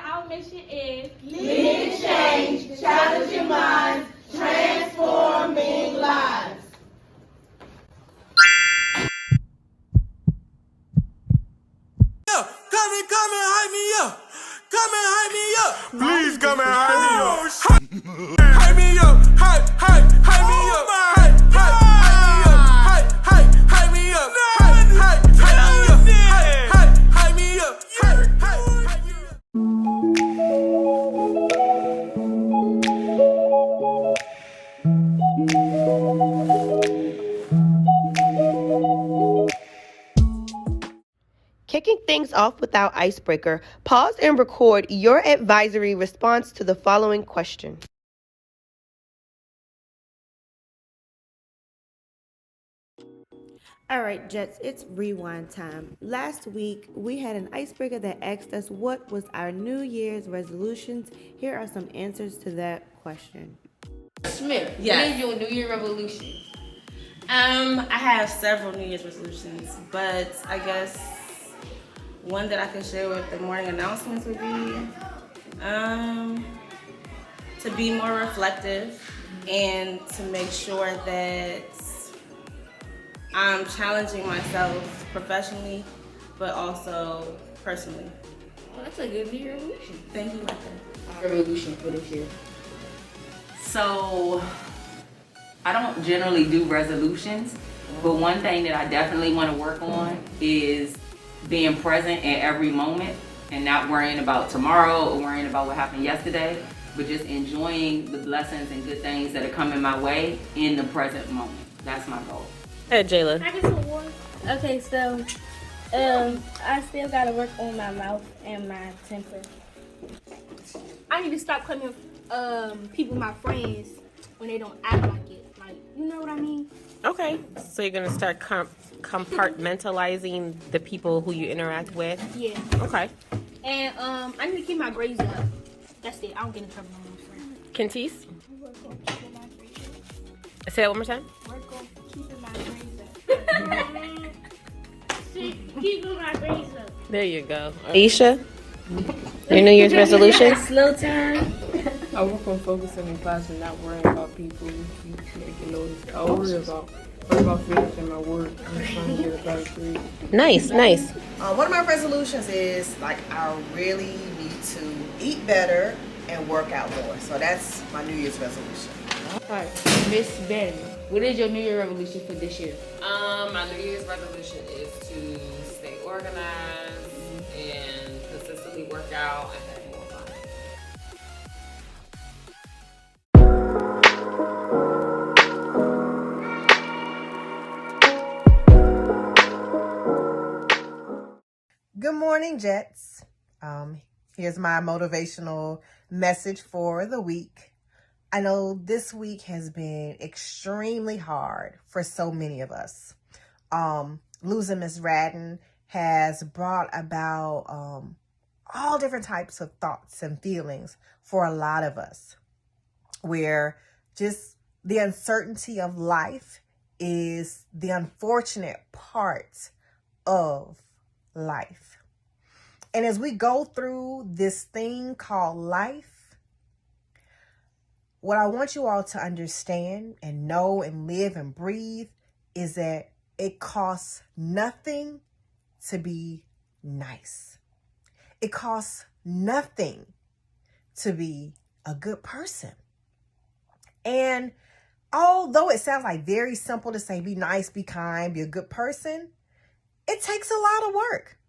our mission is leading change, challenging minds, transforming lives. Come and hype me up. Come and hype me up. Please come and hype me up. Hype me up. Hype me up. Hype me up. Hype me up. Hype me up. Kicking things off with our icebreaker, pause and record your advisory response to the following question. All right, Jets, it's rewind time. Last week, we had an icebreaker that asked us what was our New Year's resolutions. Here are some answers to that question. Smith, Yes. What is your New Year resolution? I have several New Year's resolutions, but I guess one that I can share with the morning announcements would be to be more reflective and to make sure that I'm challenging myself professionally, but also personally. Well, that's a good New Year resolution. Thank you, Martha. Revolution for this year. So, I don't generally do resolutions, but one thing that I definitely want to work on is being present at every moment and not worrying about tomorrow or worrying about what happened yesterday, but just enjoying the blessings and good things that are coming my way in the present moment. That's my goal. Hey, Jayla. I get some water. Okay, so I still gotta work on my mouth and my temper. I need to stop calling people my friends when they don't act like it. Like, you know what I mean? Okay, so you're gonna start compartmentalizing the people who you interact with. Yeah. Okay. And I need to keep my grades up. That's it. I don't get in trouble no more. Kentis? Work on keeping my grades up. Say that one more time. Work on keeping my grades up. Keeping my grades up. There you go. Aisha, your New Year's resolution? Slow time. I work on focusing in class and not worrying about people making notice. I worry about finishing my work and trying to get a better grade. Nice. One of my resolutions is I really need to eat better and work out more. So that's my New Year's resolution. Alright, Miss Ben, what is your New Year resolution for this year? My New Year's resolution is to stay organized and consistently work out and have more fun. Good morning, Jets. Here's my motivational message for the week. I know this week has been extremely hard for so many of us. Losing Miss Radden has brought about all different types of thoughts and feelings for a lot of us, where just the uncertainty of life is the unfortunate part of life. And as we go through this thing called life, what I want you all to understand and know and live and breathe is that it costs nothing to be nice. It costs nothing to be a good person. And although it sounds like very simple to say, be nice, be kind, be a good person, it takes a lot of work.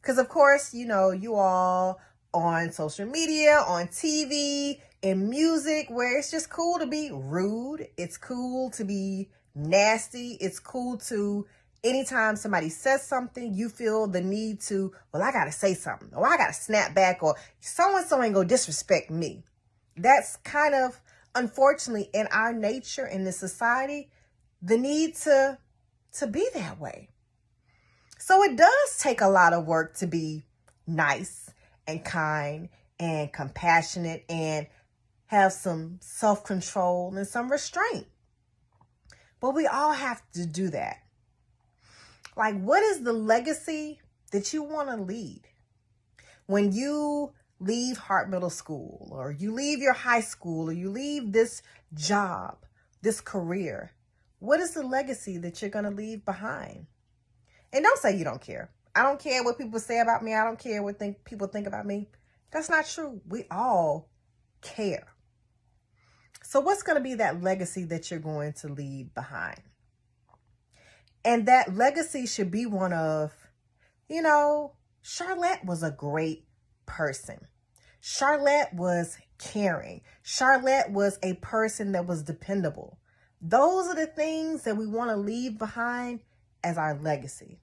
Because, of course, you know, you all on social media, on TV, in music, where it's just cool to be rude. It's cool to be nasty. It's cool to, anytime somebody says something, you feel the need to, well, I got to say something, or I got to snap back, or so-and-so ain't going to disrespect me. That's kind of, unfortunately, in our nature, in this society, the need to be that way. So it does take a lot of work to be nice and kind and compassionate and have some self-control and some restraint. But we all have to do that. Like, what is the legacy that you want to lead? When you leave Hart Middle School, or you leave your high school, or you leave this job, this career, what is the legacy that you're going to leave behind? And don't say you don't care. I don't care what people say about me. I don't care what people think about me. That's not true. We all care. So what's going to be that legacy that you're going to leave behind? And that legacy should be one of, Charlotte was a great person. Charlotte was caring. Charlotte was a person that was dependable. Those are the things that we want to leave behind as our legacy.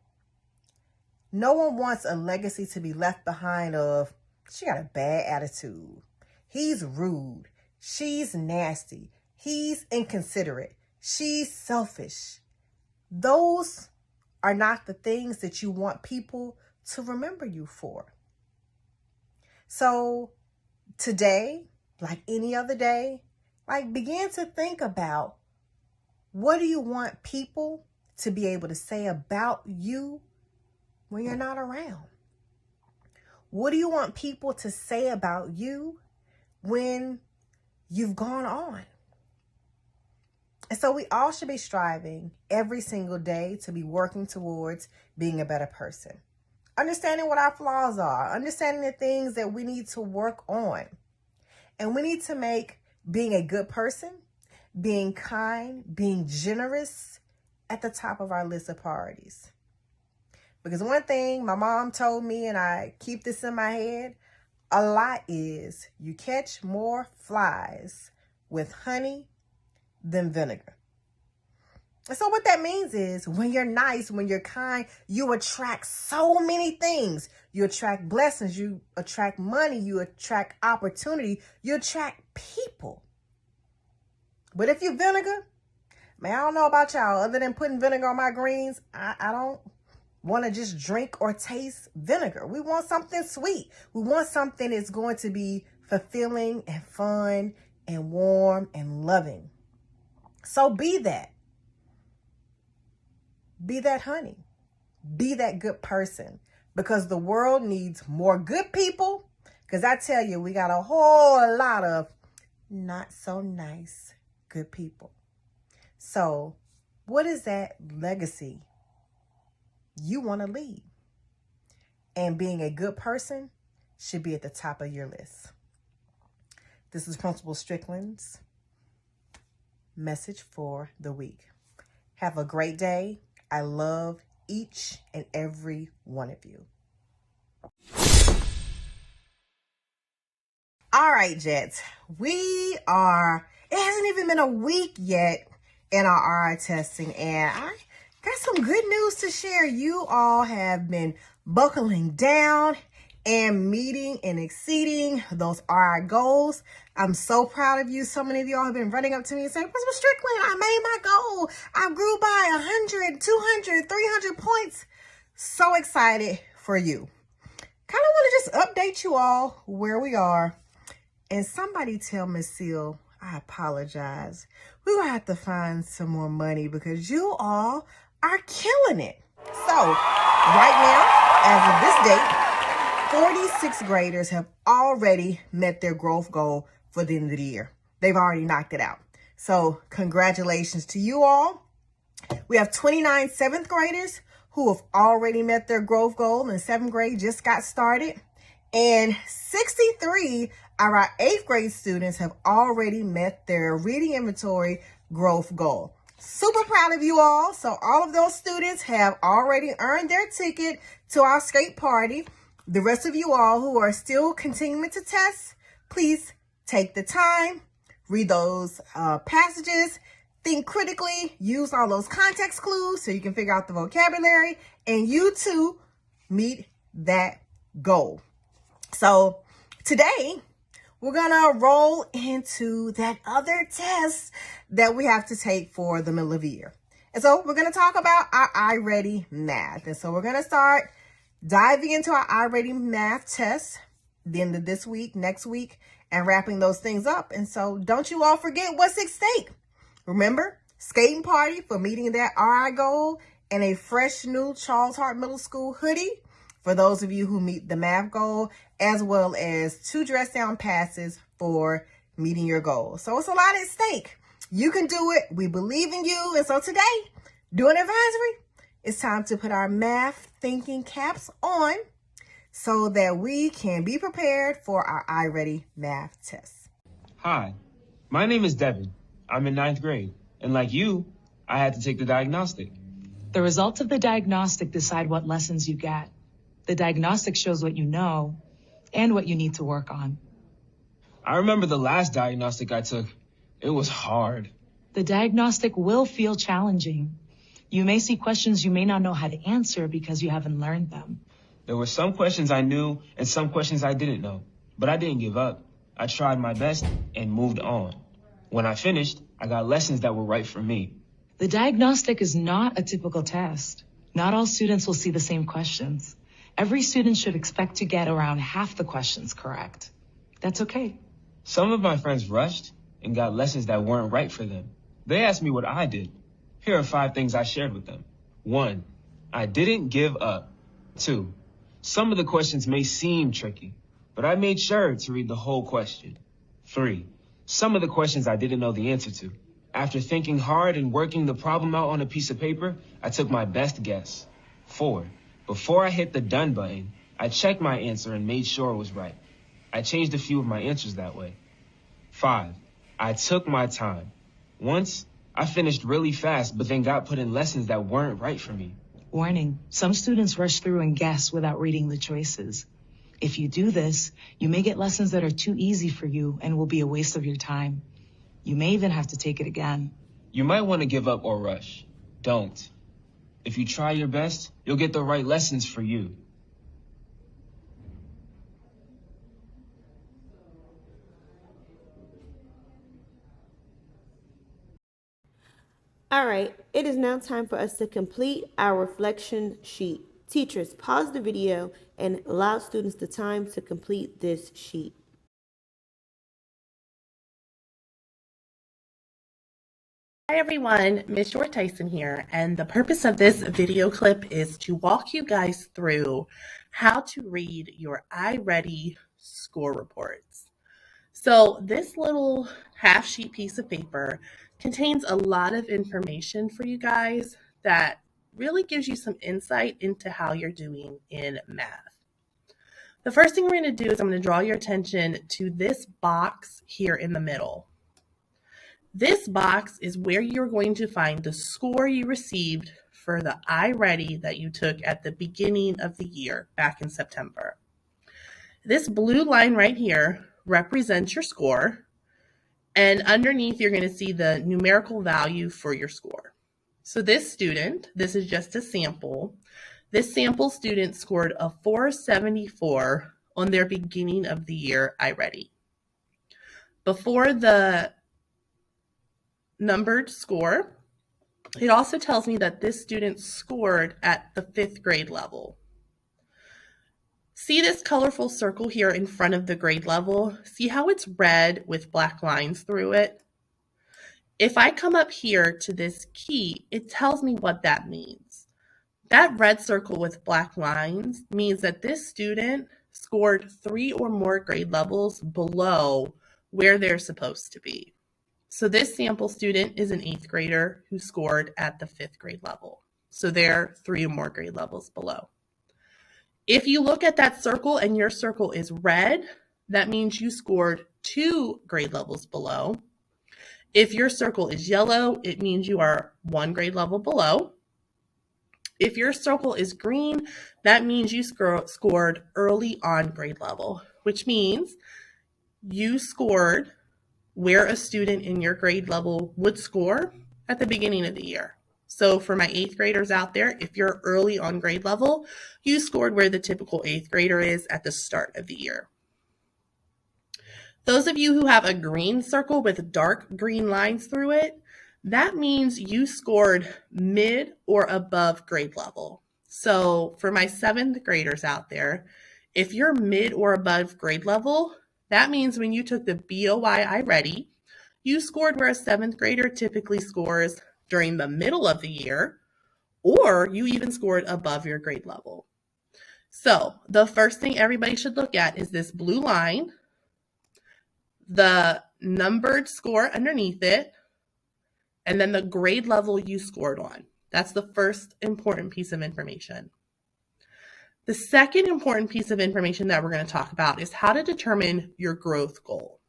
No one wants a legacy to be left behind of, she got a bad attitude. He's rude. She's nasty. He's inconsiderate. She's selfish. Those are not the things that you want people to remember you for. So today, like any other day, begin to think about, what do you want people to be able to say about you when you're not around? What do you want people to say about you when you've gone on? And so we all should be striving every single day to be working towards being a better person. Understanding what our flaws are, understanding the things that we need to work on. And we need to make being a good person, being kind, being generous at the top of our list of priorities. Because one thing my mom told me, and I keep this in my head a lot, is you catch more flies with honey than vinegar. And so what that means is, when you're nice, when you're kind, you attract so many things. You attract blessings, you attract money, you attract opportunity, you attract people. But if you vinegar, man, I don't know about y'all, other than putting vinegar on my greens, I don't want to just drink or taste vinegar. We want something sweet. We want something that's going to be fulfilling and fun and warm and loving. So be that. Be that honey. Be that good person, because the world needs more good people. Because I tell you, we got a whole lot of not so nice good people. So what is that legacy you want to leave? And being a good person should be at the top of your list. This is Principal Strickland's message for the week. Have a great day. I love each and every one of you. All right, Jets. It hasn't even been a week yet in our RI testing, and I got some good news to share. You all have been buckling down and meeting and exceeding those RI goals. I'm so proud of you. So many of y'all have been running up to me and saying, Principal Strickland, I made my goal. I grew by 100, 200, 300 points. So excited for you. Kind of want to just update you all where we are. And somebody tell Miss Seal, I apologize. We're going to have to find some more money because you all are killing it. So right now, as of this date, 46 graders have already met their growth goal for the end of the year. They've already knocked it out. So congratulations to you all. We have 29 seventh graders who have already met their growth goal, and seventh grade just got started. And 63 of our eighth grade students have already met their reading inventory growth goal. Super proud of you all. So all of those students have already earned their ticket to our skate party. The rest of you all who are still continuing to test, please take the time, read those passages, think critically, use all those context clues so you can figure out the vocabulary, and you too meet that goal. So today, we're going to roll into that other test that we have to take for the middle of the year. And so we're going to talk about our iReady math. And so we're going to start diving into our iReady math test the end of this week, next week, and wrapping those things up. And so don't you all forget what's at stake. Remember, skating party for meeting that RI goal and a fresh new Charles Hart Middle School hoodie for those of you who meet the math goal, as well as 2 dress down passes for meeting your goals. So it's a lot at stake. You can do it. We believe in you. And so today, during advisory, it's time to put our math thinking caps on so that we can be prepared for our iReady math test. Hi, my name is Devin. I'm in 9th grade. And like you, I had to take the diagnostic. The results of the diagnostic decide what lessons you get. The diagnostic shows what you know and what you need to work on. I remember the last diagnostic I took. It was hard. The diagnostic will feel challenging. You may see questions you may not know how to answer because you haven't learned them. There were some questions I knew and some questions I didn't know, but I didn't give up. I tried my best and moved on. When I finished, I got lessons that were right for me. The diagnostic is not a typical test. Not all students will see the same questions. Every student should expect to get around half the questions correct. That's okay. Some of my friends rushed and got lessons that weren't right for them. They asked me what I did. Here are 5 things I shared with them. 1, I didn't give up. 2, some of the questions may seem tricky, but I made sure to read the whole question. 3, some of the questions I didn't know the answer to. After thinking hard and working the problem out on a piece of paper, I took my best guess. 4, before I hit the done button, I checked my answer and made sure it was right. I changed a few of my answers that way. 5, I took my time. Once, I finished really fast, but then got put in lessons that weren't right for me. Warning, some students rush through and guess without reading the choices. If you do this, you may get lessons that are too easy for you and will be a waste of your time. You may even have to take it again. You might want to give up or rush. Don't. If you try your best, you'll get the right lessons for you. All right, it is now time for us to complete our reflection sheet. Teachers, pause the video and allow students the time to complete this sheet. Hi everyone, Ms. Short Tyson here, and the purpose of this video clip is to walk you guys through how to read your iReady score reports. So this little half sheet piece of paper contains a lot of information for you guys that really gives you some insight into how you're doing in math. The first thing we're going to do is I'm going to draw your attention to this box here in the middle. This box is where you're going to find the score you received for the iReady that you took at the beginning of the year back in September. This blue line right here represents your score, and underneath you're going to see the numerical value for your score. So this student, this is just a sample, this sample student scored a 474 on their beginning of the year iReady. Before the numbered score, it also tells me that this student scored at the 5th grade level. See this colorful circle here in front of the grade level? See how it's red with black lines through it? If I come up here to this key, it tells me what that means. That red circle with black lines means that this student scored 3 or more grade levels below where they're supposed to be. So this sample student is an 8th grader who scored at the 5th grade level. So they're 3 or more grade levels below. If you look at that circle and your circle is red, that means you scored 2 grade levels below. If your circle is yellow, it means you are 1 grade level below. If your circle is green, that means you scored early on grade level, which means you scored where a student in your grade level would score at the beginning of the year. So for my 8th graders out there, if you're early on grade level, you scored where the typical 8th grader is at the start of the year. Those of you who have a green circle with dark green lines through it, that means you scored mid or above grade level. So for my 7th graders out there, if you're mid or above grade level, that means when you took the BOI iReady, you scored where a 7th grader typically scores during the middle of the year, or you even scored above your grade level. So the first thing everybody should look at is this blue line, the numbered score underneath it, and then the grade level you scored on. That's the first important piece of information. The second important piece of information that we're going to talk about is how to determine your growth goal.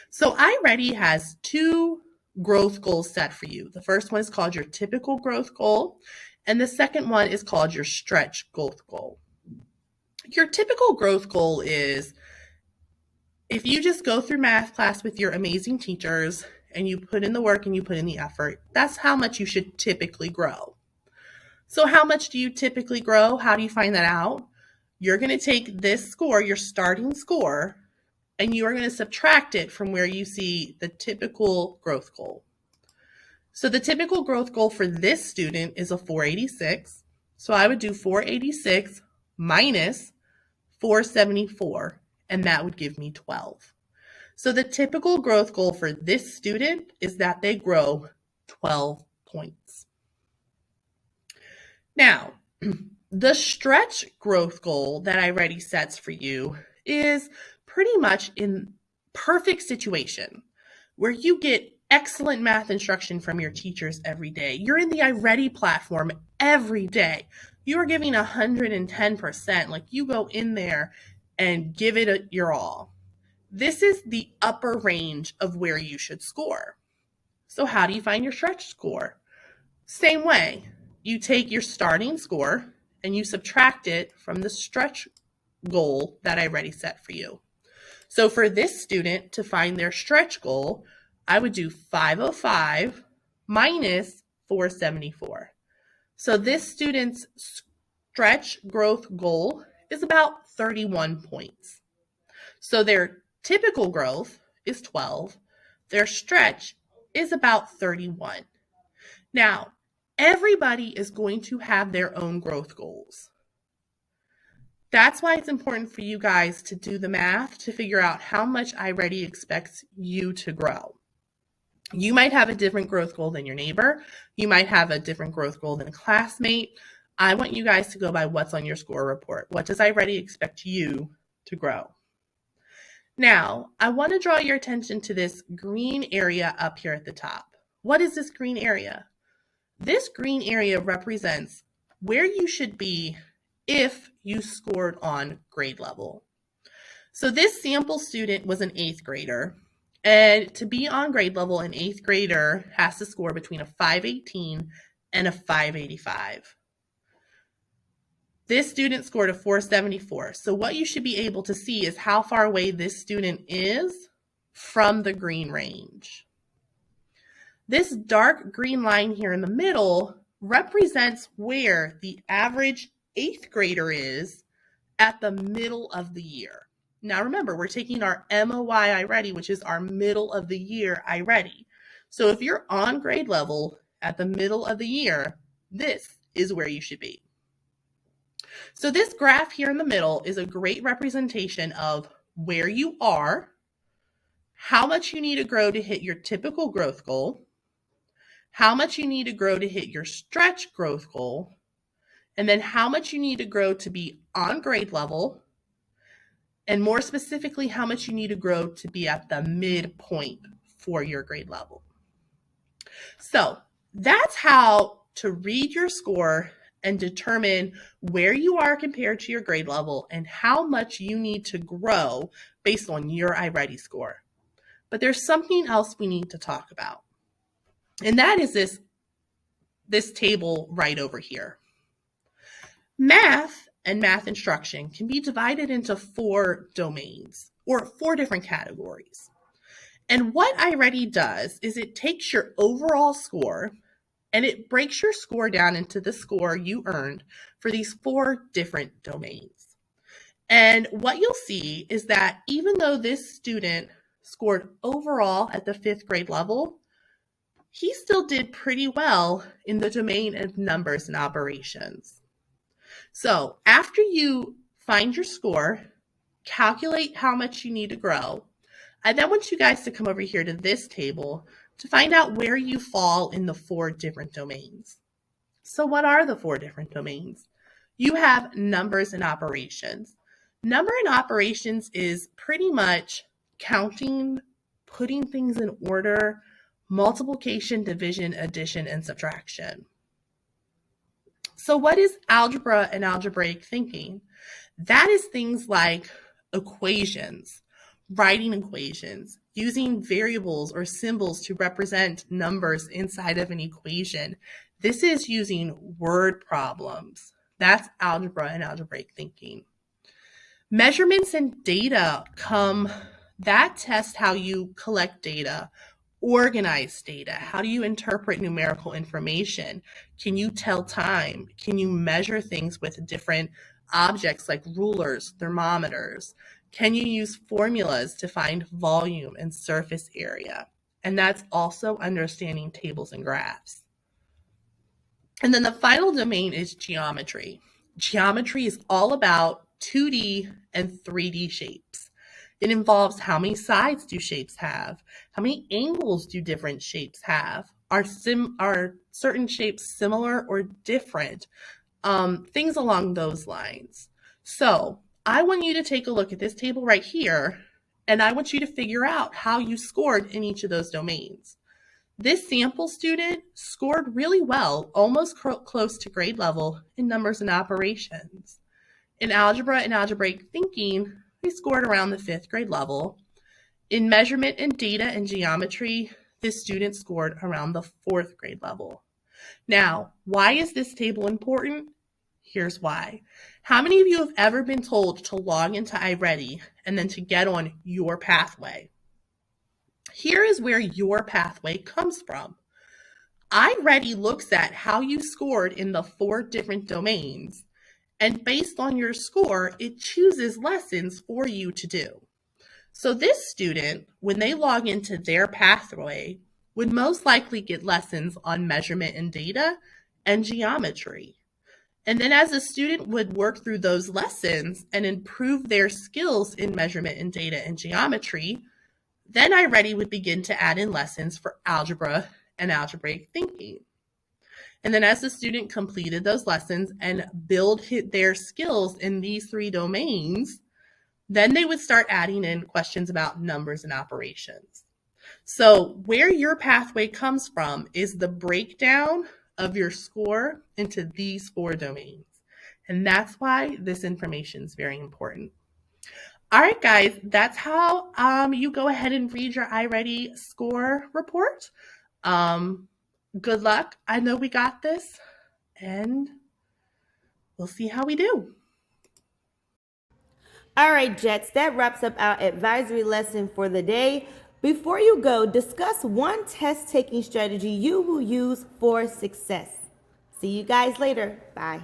So iReady has 2 growth goals set for you. The first one is called your typical growth goal, and the second one is called your stretch growth goal. Your typical growth goal is if you just go through math class with your amazing teachers and you put in the work and you put in the effort, that's how much you should typically grow. So how much do you typically grow? How do you find that out? You're going to take this score, your starting score, and you are going to subtract it from where you see the typical growth goal. So the typical growth goal for this student is a 486. So I would do 486 minus 474, and that would give me 12. So the typical growth goal for this student is that they grow 12 points. Now, the stretch growth goal that iReady sets for you is pretty much in perfect situation where you get excellent math instruction from your teachers every day. You're in the iReady platform every day. You are giving 110%. Like you go in there and give it your all. This is the upper range of where you should score. So how do you find your stretch score? Same way. You take your starting score and you subtract it from the stretch goal that iReady set for you. So for this student to find their stretch goal, I would do 505 minus 474. So this student's stretch growth goal is about 31 points. So their typical growth is 12. Their stretch is about 31. Now, everybody is going to have their own growth goals. That's why it's important for you guys to do the math to figure out how much iReady expects you to grow. You might have a different growth goal than your neighbor. You might have a different growth goal than a classmate. I want you guys to go by what's on your score report. What does iReady expect you to grow? Now, I want to draw your attention to this green area up here at the top. What is this green area? This green area represents where you should be if you scored on grade level. So this sample student was an 8th grader, and to be on grade level, an 8th grader has to score between a 518 and a 585. This student scored a 474. So what you should be able to see is how far away this student is from the green range. This dark green line here in the middle represents where the average 8th grader is at the middle of the year. Now remember, we're taking our MOY iReady, which is our middle of the year iReady. So if you're on grade level at the middle of the year, this is where you should be. So this graph here in the middle is a great representation of where you are, how much you need to grow to hit your typical growth goal, how much you need to grow to hit your stretch growth goal, and then how much you need to grow to be on grade level, and more specifically, how much you need to grow to be at the midpoint for your grade level. So that's how to read your score and determine where you are compared to your grade level and how much you need to grow based on your iReady score. But there's something else we need to talk about. And that is this table right over here. Math and math instruction can be divided into 4 domains or 4 different categories. And what iReady does is it takes your overall score and it breaks your score down into the score you earned for these 4 different domains. And what you'll see is that even though this student scored overall at the 5th grade level, he still did pretty well in the domain of numbers and operations. So after you find your score, calculate how much you need to grow, I then want you guys to come over here to this table to find out where you fall in the 4 different domains. So what are the 4 different domains? You have numbers and operations. Number and operations is pretty much counting, putting things in order, multiplication, division, addition, and subtraction. So what is algebra and algebraic thinking? That is things like equations, writing equations, using variables or symbols to represent numbers inside of an equation. This is using word problems. That's algebra and algebraic thinking. Measurements and data that test how you collect data, organize data. How do you interpret numerical information? Can you tell time? Can you measure things with different objects like rulers, thermometers? Can you use formulas to find volume and surface area? And that's also understanding tables and graphs. And then the final domain is geometry. Geometry is all about 2D and 3D shapes. It involves how many sides do shapes have? How many angles do different shapes have? Are certain shapes similar or different? Things along those lines. So I want you to take a look at this table right here, and I want you to figure out how you scored in each of those domains. This sample student scored really well, almost close to grade level in numbers and operations. In algebra and algebraic thinking, they scored around the 5th grade level. In measurement and data and geometry, this student scored around the 4th grade level. Now, why is this table important? Here's why. How many of you have ever been told to log into iReady and then to get on your pathway? Here is where your pathway comes from. iReady looks at how you scored in the 4 different domains, and based on your score, it chooses lessons for you to do. So this student, when they log into their pathway, would most likely get lessons on measurement and data and geometry. And then as a student would work through those lessons and improve their skills in measurement and data and geometry, then iReady would begin to add in lessons for algebra and algebraic thinking. And then as the student completed those lessons and build their skills in these 3 domains, then they would start adding in questions about numbers and operations. So where your pathway comes from is the breakdown of your score into these 4 domains. And that's why this information is very important. All right, guys, that's how you go ahead and read your iReady score report. Good luck. I know we got this, and we'll see how we do. All right, Jets, that wraps up our advisory lesson for the day. Before you go, discuss one test-taking strategy you will use for success. See you guys later. Bye.